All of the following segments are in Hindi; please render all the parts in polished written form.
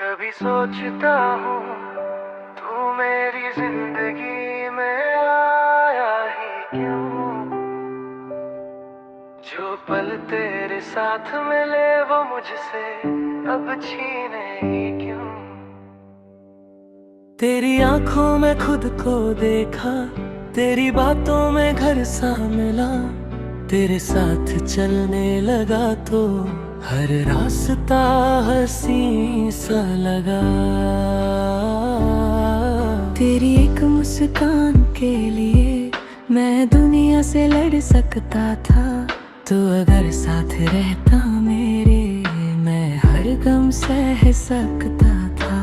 कभी सोचता हूँ तू मेरी जिंदगी में आया ही क्यों। जो पल तेरे साथ मिले वो मुझसे अब छीने ही क्यों। तेरी आंखों में खुद को देखा, तेरी बातों में घर सा मिला, तेरे साथ चलने लगा तो हर रास्ता हंसी सा लगा। तेरी एक मुस्कान के लिए मैं दुनिया से लड़ सकता था, तो अगर साथ रहता मेरे मैं हर गम सह सकता था।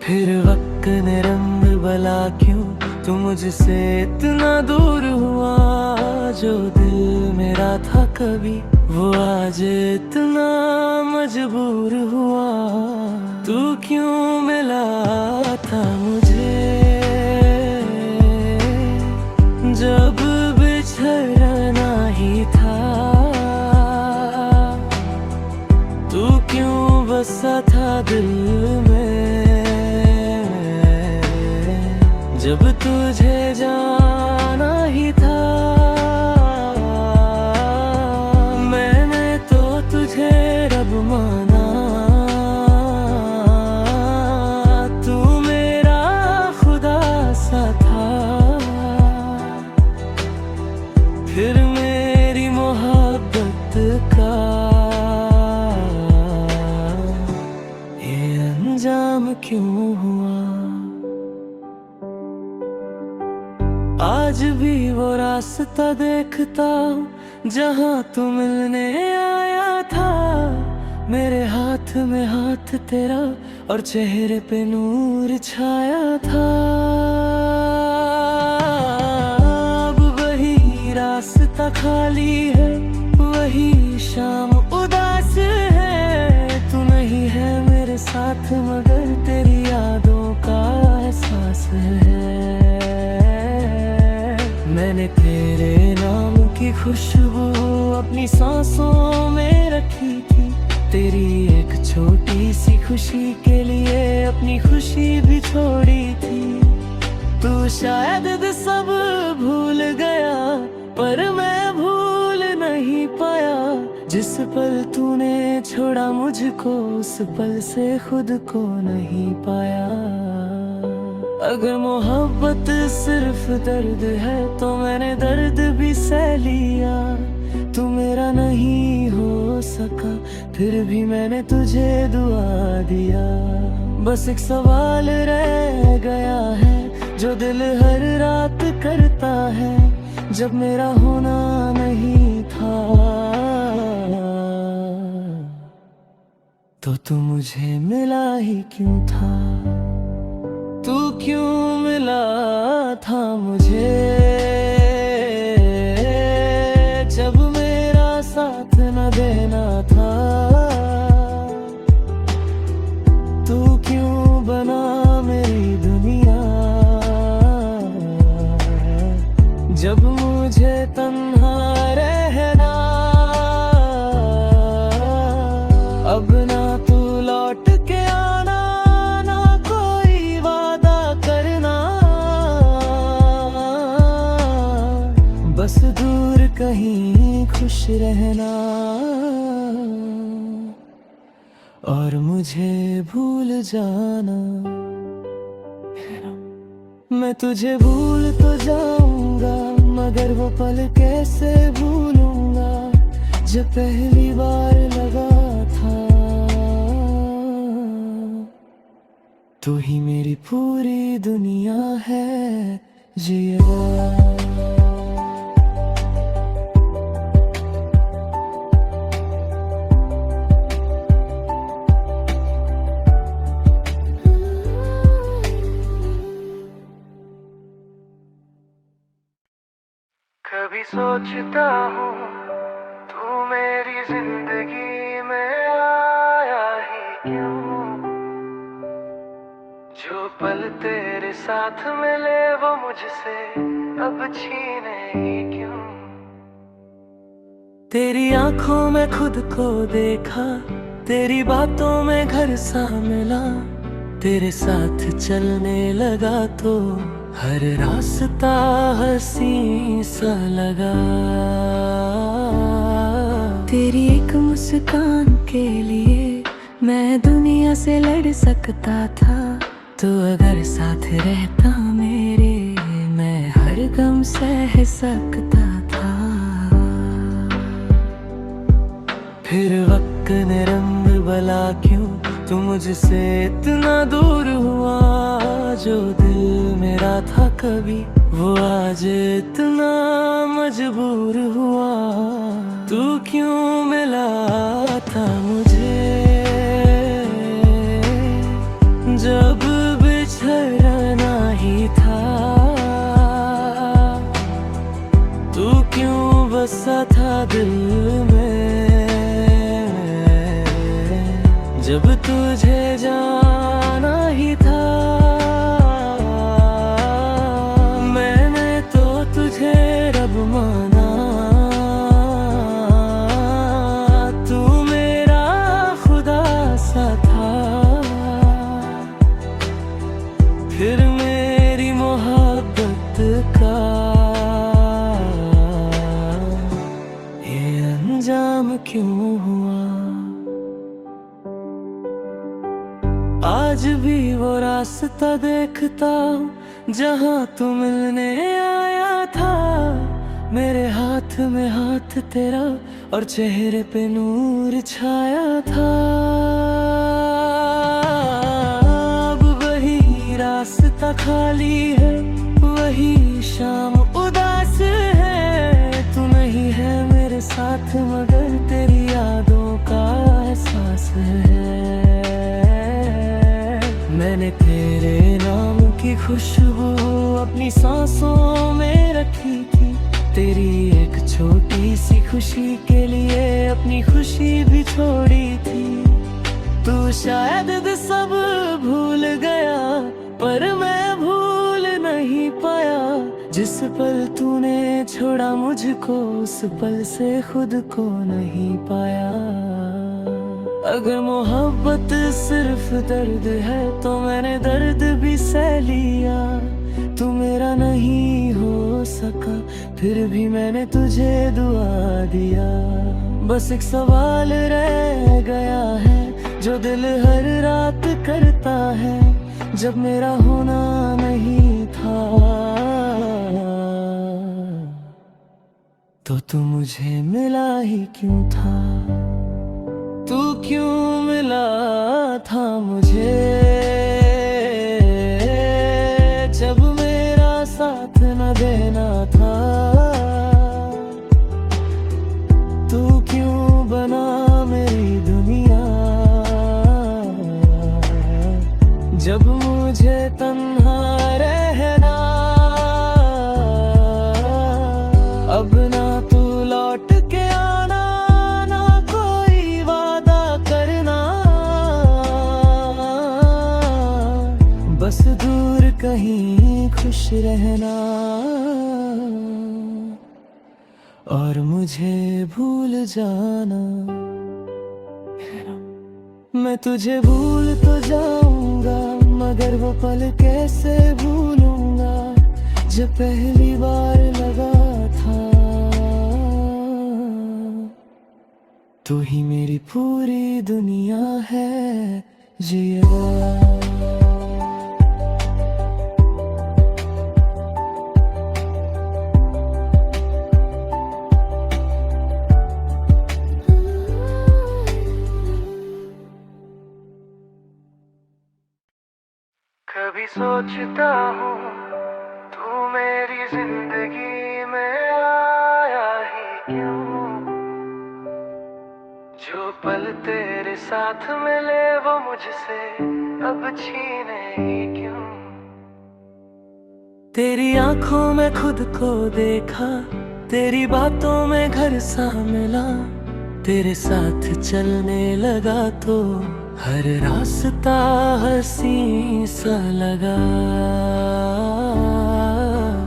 फिर वक्त ने रंग बला क्यों तू मुझसे इतना दूर हुआ। जो दिल मेरा था कभी वो आज इतना मजबूर हुआ। तू क्यों मिला था मुझे जब बिछड़ना ही था। तू क्यों बसा था दिल में जब तुझे जाना ही था। मैंने तो तुझे रब माना, तू मेरा खुदा सा था। फिर मेरी मोहब्बत का ये अंजाम क्यों हुआ। आज भी वो रास्ता देखता हूँ जहाँ तू मिलने आया था। मेरे हाथ में हाथ तेरा और चेहरे पे नूर छाया था। अब वही रास्ता खाली है, वही शाम उदास है। तू नहीं है मेरे साथ मगर तेरी यादों का एहसास है। मैंने तेरे नाम की खुशबू अपनी सांसों में रखी थी। तेरी एक छोटी सी खुशी के लिए अपनी खुशी भी छोड़ी थी। तू शायद सब भूल गया पर मैं भूल नहीं पाया। जिस पल तूने छोड़ा मुझको उस पल से खुद को नहीं पाया। अगर मोहब्बत सिर्फ दर्द है तो मैंने दर्द भी सह लिया। तू मेरा नहीं हो सका फिर भी मैंने तुझे दुआ दिया। बस एक सवाल रह गया है जो दिल हर रात करता है जब मेरा होना नहीं था। तो तू मुझे मिला ही क्यों था। तू क्यों मिला था मुझे जब मेरा साथ न देना था। तू क्यों बना मेरी दुनिया जब मुझे तन्हा रहना। अब ना तू लौट के आना ना कोई वादा करना। बस दूर कहीं खुश रहना और मुझे भूल जाना। मैं तुझे भूल तो जाऊंगा मगर वो पल कैसे भूलूंगा जब पहली बार लगा था। तू ही मेरी पूरी दुनिया है जिया। कभी सोचता हूँ तू मेरी जिंदगी में आया ही क्यों। जो पल तेरे साथ मिले वो मुझसे अब छीने ही क्यों। तेरी आंखों में खुद को देखा, तेरी बातों में घर सा मिला, तेरे साथ चलने लगा तो हर रास्ता हंसी सा लगा। तेरी एक मुस्कान के लिए मैं दुनिया से लड़ सकता था, तो अगर साथ रहता मेरे मैं हर गम सह सकता था। फिर वक्त ने रंग बला क्यों तू मुझसे इतना दूर हुआ, जो दिल मेरा था कभी वो आज इतना मजबूर हुआ। तू क्यों मिला था मुझे जब बिछड़ना ही था, तू क्यों बसा था दिल में जब तुझे जाना ही था। मैंने तो तुझे रब माना, तू मेरा खुदा सा था। फिर मेरी मोहब्बत का ये अंजाम क्यों हुआ। आज भी वो रास्ता देखता हूँ जहाँ तू मिलने आया था, मेरे हाथ में हाथ तेरा और चेहरे पे नूर छाया था। अब वही रास्ता खाली है, वही शाम उदास है, तू नहीं है मेरे साथ मगर तेरी यादों का एहसास है। मैंने तेरे नाम की खुशबू अपनी सांसों में रखी थी, तेरी एक छोटी सी खुशी के लिए अपनी खुशी भी छोड़ी थी। तू शायद सब भूल गया पर मैं भूल नहीं पाया, जिस पल तूने छोड़ा मुझको उस पल से खुद को नहीं पाया। अगर मोहब्बत सिर्फ दर्द है तो मैंने दर्द भी सह लिया। तू मेरा नहीं हो सका फिर भी मैंने तुझे दुआ दिया। बस एक सवाल रह गया है जो दिल हर रात करता है, जब मेरा होना नहीं था तो तू मुझे मिला ही क्यों था। तू क्यों मिला था मुझे जब मेरा साथ न देना था। तू क्यों बना मेरी दुनिया जब मुझे तन्हा रहना। अब ना तू लौट के आना, बस दूर कहीं खुश रहना और मुझे भूल जाना। मैं तुझे भूल तो जाऊंगा मगर वो पल कैसे भूलूंगा जब पहली बार लगा था। तू ही मेरी पूरी दुनिया है जिया। कभी सोचता हूँ तू मेरी जिंदगी में आया ही क्यों, जो पल तेरे साथ मिले वो मुझसे अब छीने ही क्यों। तेरी आंखों में खुद को देखा, तेरी बातों में घर सा मिला, तेरे साथ चलने लगा तो हर रास्ता हंसी सा लगा।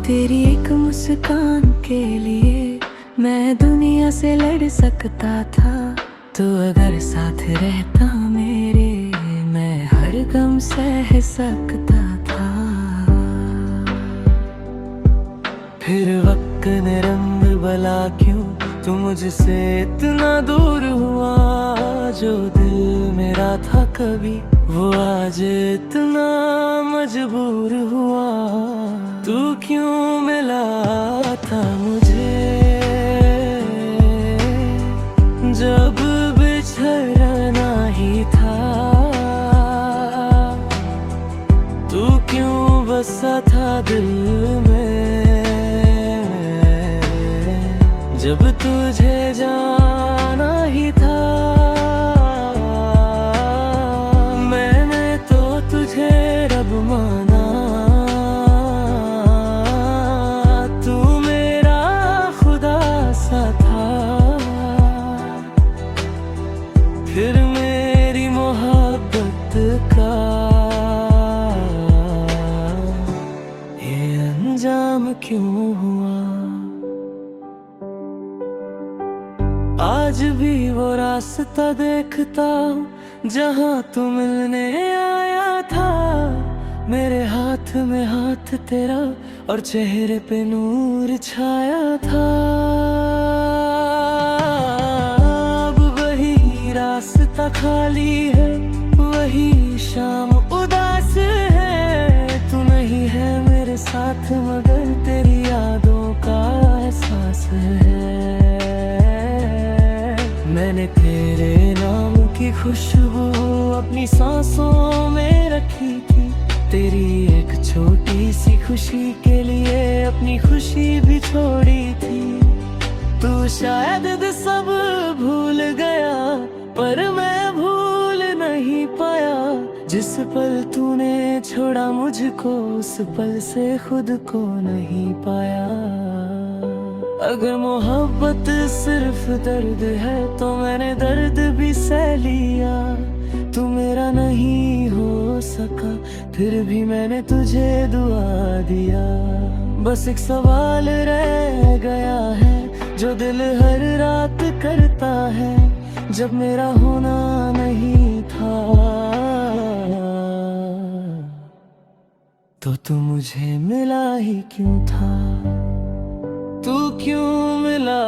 तेरी एक मुस्कान के लिए मैं दुनिया से लड़ सकता था, तो अगर साथ रहता मेरे, मैं हर गम सह सकता था। फिर वक्त ने रंग भला क्यों तू मुझसे इतना दूर हुआ। जो दिल मेरा था कभी, वो आज इतना मजबूर हुआ। तू क्यों मिला था मुझे जब बिछड़ना ही था। तू क्यों बसा था दिल में जब तुझे जाना ही था। मैंने तो तुझे रब माना, तू मेरा खुदा सा था। फिर मेरी मोहब्बत का ये अंजाम क्यों हुआ। आज भी वो रास्ता देखता हूँ जहाँ तू मिलने आया था। मेरे हाथ में हाथ तेरा और चेहरे पे नूर छाया था। अब वही रास्ता खाली है, वही शाम उदास है। तू नहीं है मेरे साथ मगर तेरी यादों का एहसास है। मैंने तेरे नाम की खुशबू अपनी सांसों में रखी थी। तेरी एक छोटी सी खुशी के लिए अपनी खुशी भी छोड़ी थी। तू शायद सब भूल गया पर मैं भूल नहीं पाया। जिस पल तूने छोड़ा मुझको, उस पल से खुद को नहीं पाया। अगर मोहब्बत सिर्फ दर्द है तो मैंने दर्द भी सह लिया। तू मेरा नहीं हो सका फिर भी मैंने तुझे दुआ दिया। बस एक सवाल रह गया है जो दिल हर रात करता है, जब मेरा होना नहीं था तो तू मुझे मिला ही क्यों था। तू क्यों मिला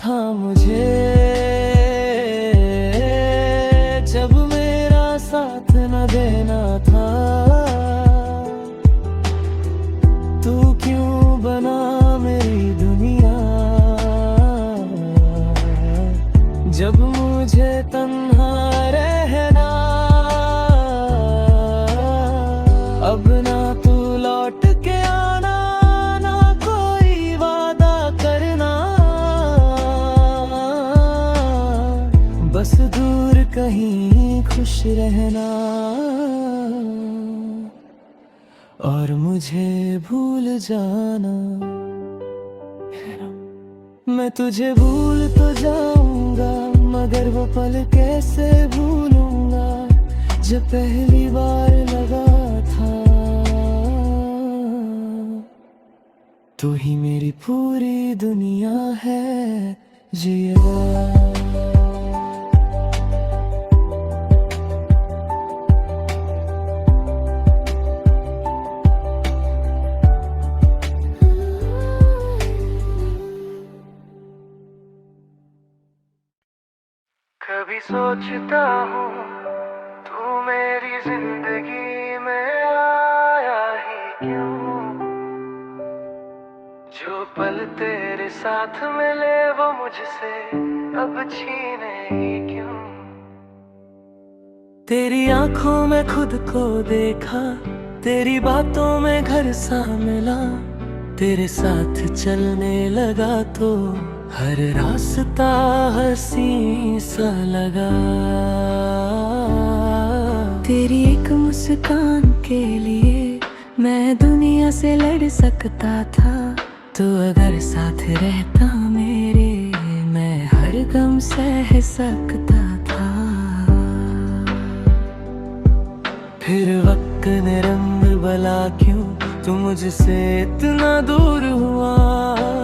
था मुझे जब मेरा साथ न देना था। तू क्यों बना मेरी दुनिया जब मुझे तन्हा रहना। अब ना तू लौट के आना, ना कोई वादा करना। बस दूर कहीं खुश रहना और मुझे भूल जाना। मैं तुझे भूल तो जाऊंगा मगर वो पल कैसे भूलूंगा जब पहली बार लगा था। तू ही मेरी पूरी दुनिया है जिया। कभी सोचता हूँ तू मेरी जिंदगी में आया ही क्यों। जो पल तेरे साथ मिले वो मुझसे अब छीने ही क्यों। तेरी आंखों में खुद को देखा, तेरी बातों में घर सा मिला। तेरे साथ चलने लगा तो हर रास्ता हंसी सा लगा। तेरी एक मुस्कान के लिए मैं दुनिया से लड़ सकता था। तो अगर साथ रहता मेरे, मैं हर गम सह सकता था। फिर वक्त ने रंग भला क्यों तू मुझसे इतना दूर हुआ।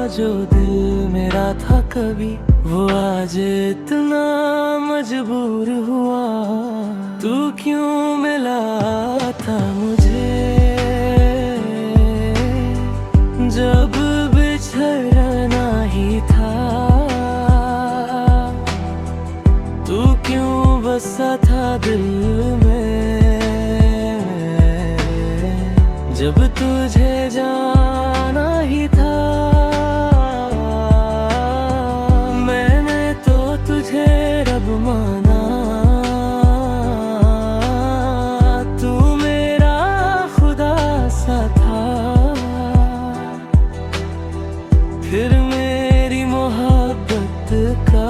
जो दिल मेरा था कभी, वो आज इतना मजबूर हुआ। तू क्यों मिला था मुझे जब बिछड़ना ही था। तू क्यों बसा था दिल में जब तुझे जाना ही था। मैंने तो तुझे रब माना, तू मेरा खुदा सा था। फिर मेरी मोहब्बत का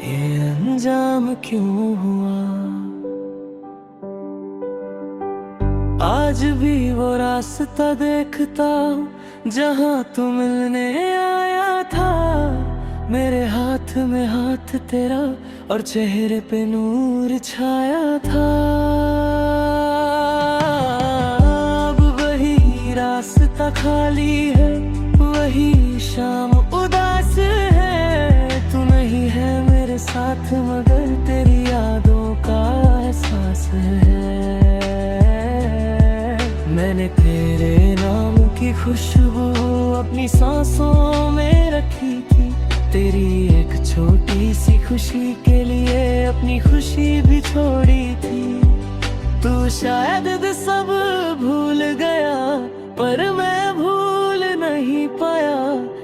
ये अंजाम क्यों हुआ। आज भी वो रास्ता देखता हूँ जहाँ तू मिलने आया था। मेरे हाथ में हाथ तेरा और चेहरे पे नूर छाया था। अब वही रास्ता खाली है, वही शाम उदास है। तू नहीं है मेरे साथ मगर तेरी यादों का एहसास है। मैंने तेरे नाम की खुशबू अपनी सांसों में रखी थी। तेरी एक छोटी सी खुशी के लिए अपनी खुशी भी छोड़ी थी। तू शायद सब भूल गया पर मैं भूल नहीं पाया।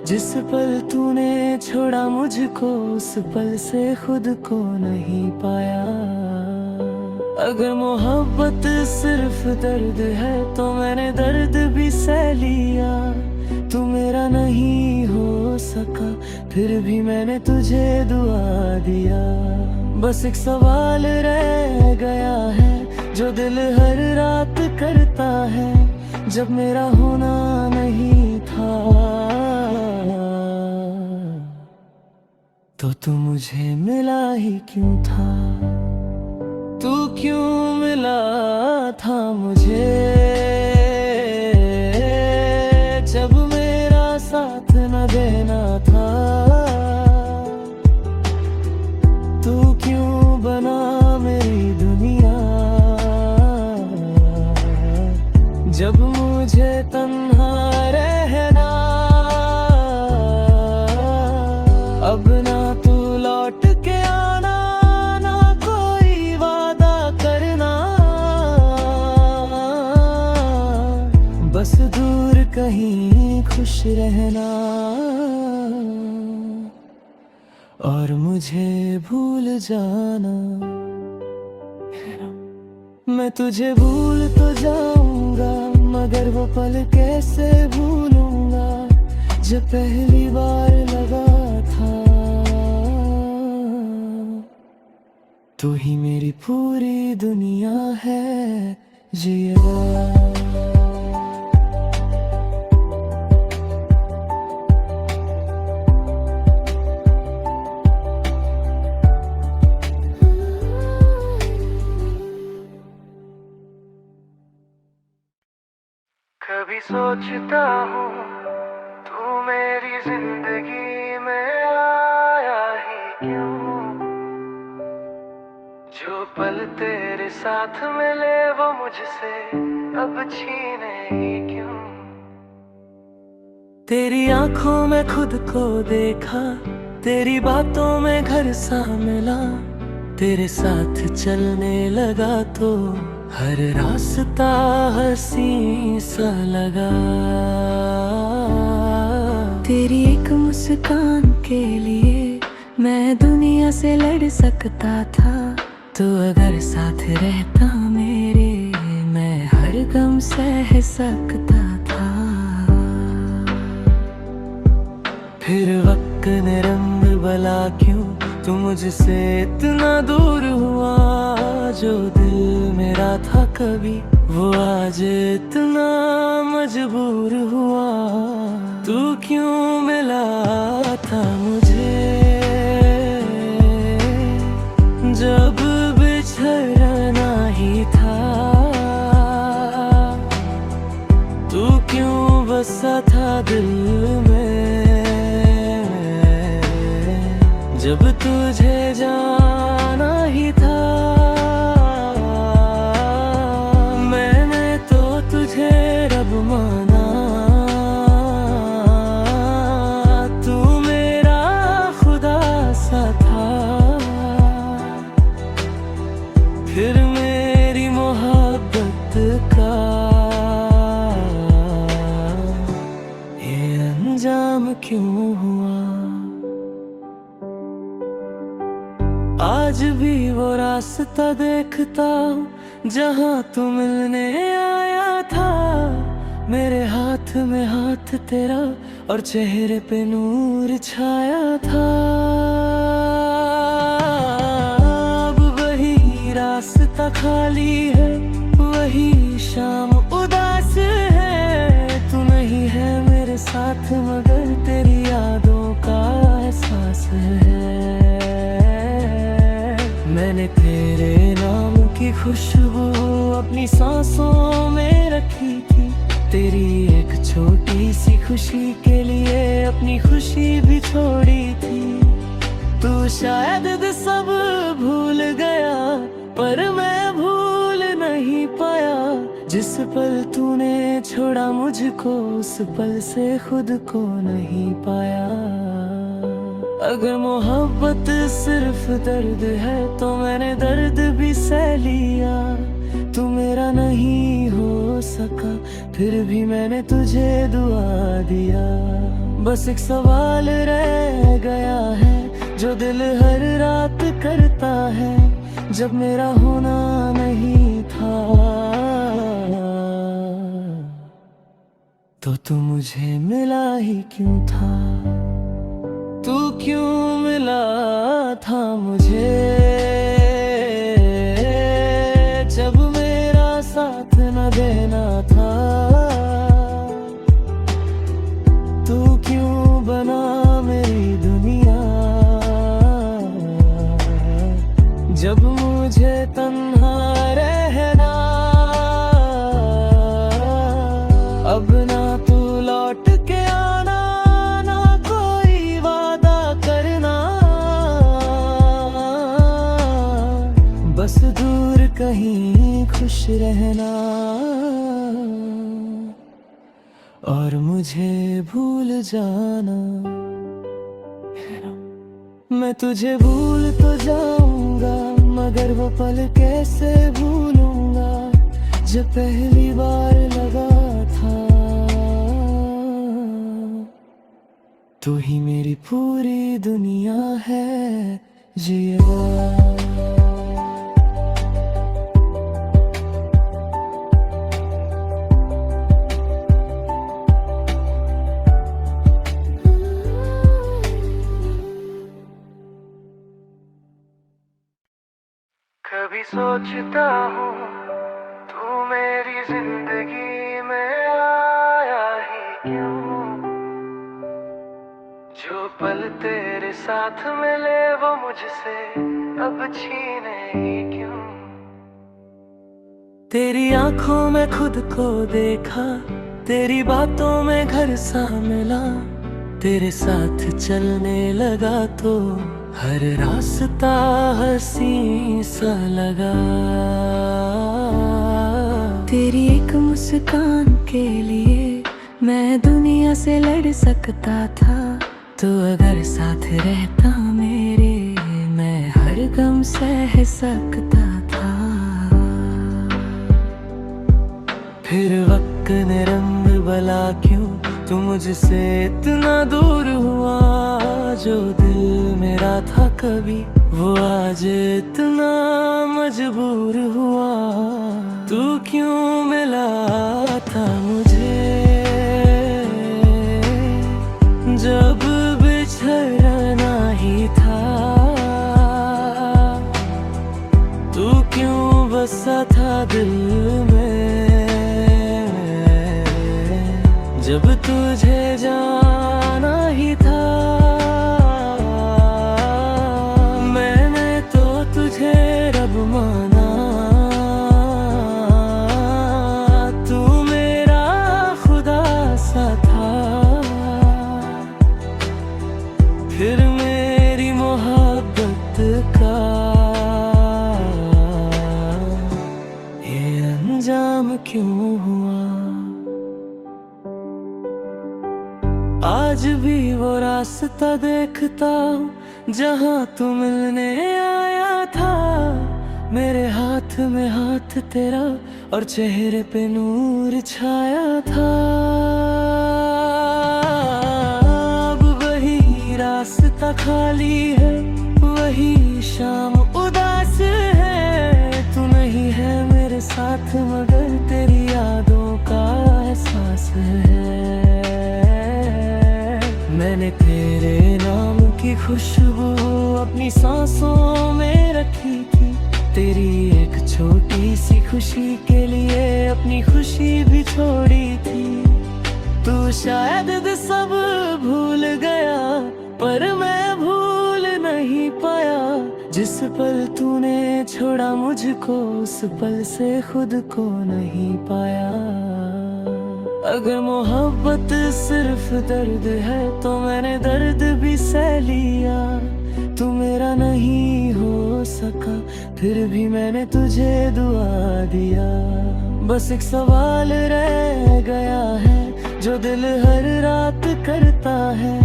जिस पल तूने छोड़ा मुझको उस पल से खुद को नहीं पाया। अगर मोहब्बत सिर्फ दर्द है तो मैंने दर्द भी सह लिया। तू मेरा नहीं हो सका फिर भी मैंने तुझे दुआ दिया। बस एक सवाल रह गया है जो दिल हर रात करता है जब मेरा होना नहीं था। तो तू मुझे मिला ही क्यों था। तू क्यों मिला था मुझे जब मेरा साथ न देना था। तू क्यों बना मेरी दुनिया जब मुझे तन्हा रहना। अब ना तू लौट के आना ना कोई वादा करना। बस दूर कहीं खुश रहना और मुझे भूल जाना। मैं तुझे भूल तो जाऊंगा मगर वो पल कैसे भूलूंगा जब पहली बार लगा था। तू ही मेरी पूरी दुनिया है जिया। कभी सोचता हूँ तू मेरी जिंदगी में आया ही क्यों। जो पल तेरे साथ मिले वो मुझसे अब छीने ही क्यों। तेरी आंखों में खुद को देखा, तेरी बातों में घर सा मिला। तेरे साथ चलने लगा तो हर रास्ता हंसी सा लगा। तेरी एक मुस्कान के लिए मैं दुनिया से लड़ सकता था। तो अगर साथ रहता मेरे मैं हर गम सह सकता था। फिर वक्त ने रंग बला क्यों तू मुझसे इतना दूर हुआ। जो दिल मेरा था कभी वो आज इतना मजबूर हुआ। तू क्यों मिला था मुझे जब बिछड़ना ही था। तू क्यों बसा था दिल में जब तुझे जाना ही था, मैंने तो तुझे रब माना। तू मेरा खुदा सा था, फिर मेरी मोहब्बत का ये अंजाम क्यों हुआ। आज भी वो रास्ता देखता हूँ जहाँ तू मिलने आया था। मेरे हाथ में हाथ तेरा और चेहरे पे नूर छाया था। अब वही रास्ता खाली है, वही शाम उदास है। तू नहीं है मेरे साथ मगर तेरी यादों का एहसास है। मैंने तेरे नाम की खुशबू अपनी सांसों में रखी थी। तेरी एक छोटी सी खुशी के लिए अपनी खुशी भी छोड़ी थी। तू शायद सब भूल गया पर मैं भूल नहीं पाया। जिस पल तूने छोड़ा मुझको उस पल से खुद को नहीं पाया। अगर मोहब्बत सिर्फ दर्द है तो मैंने दर्द भी सह लिया। तू मेरा नहीं हो सका फिर भी मैंने तुझे दुआ दिया। बस एक सवाल रह गया है जो दिल हर रात करता है, जब मेरा होना नहीं था तो तू मुझे मिला ही क्यों था। तू क्यों मिला था मुझे जब मेरा साथ न देना था। तू क्यों बना मेरी दुनिया जब मुझे तन्हा रहना। अब ना तू लौट के आना, बस दूर कहीं खुश रहना और मुझे भूल जाना। मैं तुझे भूल तो जाऊंगा मगर वो पल कैसे भूलूंगा जब पहली बार लगा था। तू ही मेरी पूरी दुनिया है जिया। कभी सोचता हूँ तू मेरी जिंदगी में आया ही क्यों। जो पल तेरे साथ मिले वो मुझसे अब छीने ही क्यों। तेरी आंखों में खुद को देखा, तेरी बातों में घर सा मिला। तेरे साथ चलने लगा तो हर रास्ता हंसी सा लगा। तेरी एक मुस्कान के लिए मैं दुनिया से लड़ सकता था। तो अगर साथ रहता मेरे मैं हर गम सह सकता था। फिर वक्त ने रंग भला क्यों तू मुझसे इतना दूर हुआ। जो दिल मेरा था कभी वो आज इतना मजबूर हुआ। तू क्यों मिला था मुझे जब बिछड़ना ही था। तू क्यों बसा था दिल में जब तुझे जाना ही था। मैंने तो तुझे रब माना। तू मेरा क्यों हुआ। आज भी वो रास्ता देखता हूँ जहाँ तू मिलने आया था। मेरे हाथ में हाथ तेरा और चेहरे पे नूर छाया था। अब वही रास्ता खाली है, वही शाम उदास है। तू नहीं है मेरे साथ मगर तेरी यादों का एहसास है। मैंने तेरे नाम की खुशबू अपनी सांसों में रखी थी। तेरी एक छोटी सी खुशी के लिए अपनी खुशी भी छोड़ी थी। तू शायद सब भूल गया पर मैं भूल नहीं पाया। जिस पल तूने छोड़ा मुझको उस पल से खुद को नहीं पाया। अगर मोहब्बत सिर्फ दर्द है तो मैंने दर्द भी सह लिया। तू मेरा नहीं हो सका फिर भी मैंने तुझे दुआ दिया। बस एक सवाल रह गया है जो दिल हर रात करता है,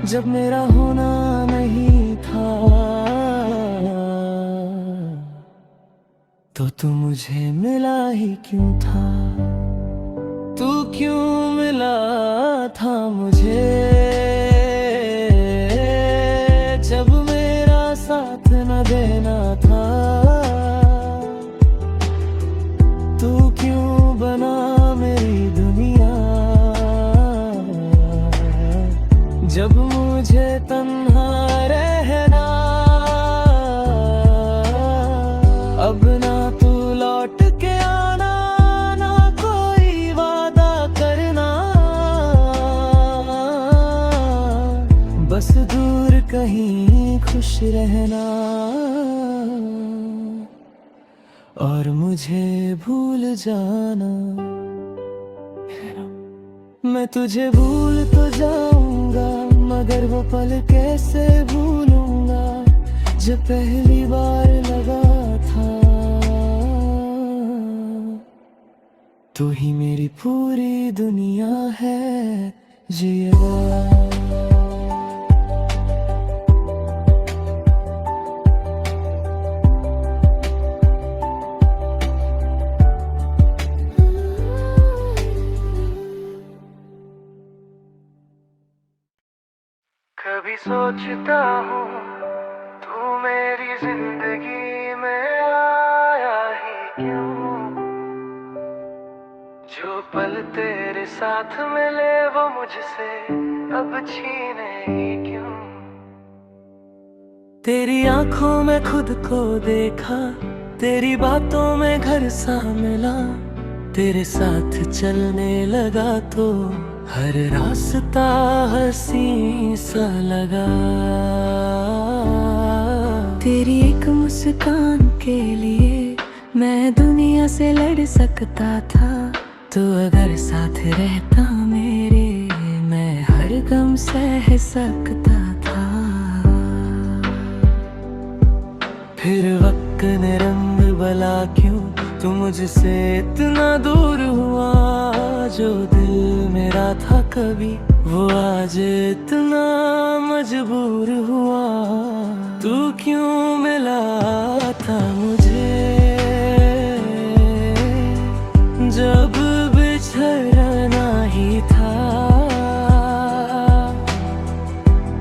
जब मेरा होना नहीं था तो तू मुझे मिला ही क्यों था। तू क्यों मिला था मुझे जब मेरा साथ न देना था। तू क्यों बना मेरी दुनिया जब मुझे तन्हा रहना। अब ना तू लौट के आना ना कोई वादा करना। बस दूर कहीं खुश रहना और मुझे भूल जाना। मैं तुझे भूल तो जाऊंगा मगर वो पल कैसे भूलूंगा जब पहली बार लगा था। तू ही मेरी पूरी दुनिया है जिया। कभी सोचता हूँ तू मेरी जिंदगी में आया ही क्यों। जो पल तेरे साथ मिले वो मुझसे अब छीने ही क्यों। तेरी आंखों में खुद को देखा, तेरी बातों में घर सा मिला। तेरे साथ चलने लगा तो हर रास्ता हंसी सा लगा। तेरी एक मुस्कान के लिए मैं दुनिया से लड़ सकता था। तो अगर साथ रहता मेरे मैं हर गम सह सकता था। फिर वक्त ने रंग बला क्यों तू मुझसे इतना दूर हुआ। जो दिल मेरा था कभी वो आज इतना मजबूर हुआ। तू क्यों मिला था मुझे जब बिछड़ना ही था।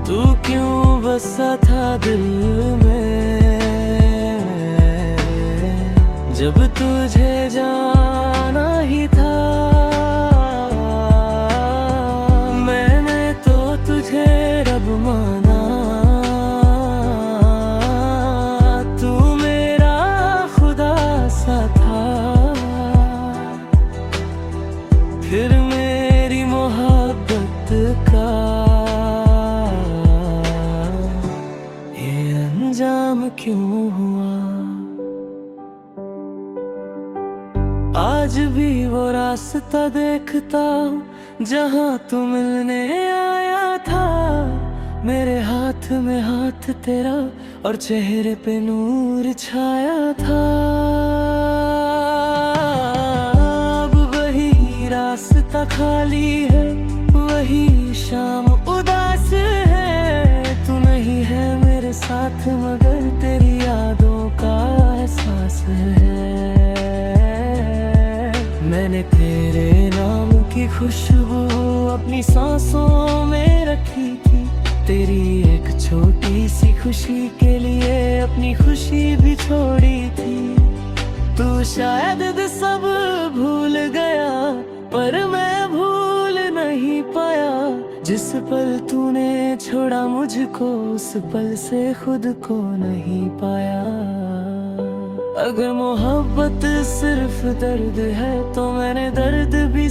तू क्यों बसा था दिल में जब तुझे जाना ही था। मैंने तो तुझे रब माना, तू मेरा खुदा सा था। फिर मेरी मोहब्बत का ये अंजाम क्यों हुआ। आज भी वो रास्ता देखता हूँ जहाँ तू मिलने आया था। मेरे हाथ में हाथ तेरा और चेहरे पे नूर छाया था। अब रास्ता खाली है, वही शाम उदास है। तू नहीं है मेरे साथ मगर तेरी यादों का एहसास है। मैंने तेरे नाम की खुशबू अपनी सांसों में रखी थी। तेरी एक छोटी सी खुशी के लिए अपनी खुशी भी छोड़ी थी। तू शायद सब भूल गया पर मैं भूल नहीं पाया। जिस पल तूने छोड़ा मुझको उस पल से खुद को नहीं पाया। अगर मोहब्बत सिर्फ दर्द है तो मैंने दर्द भी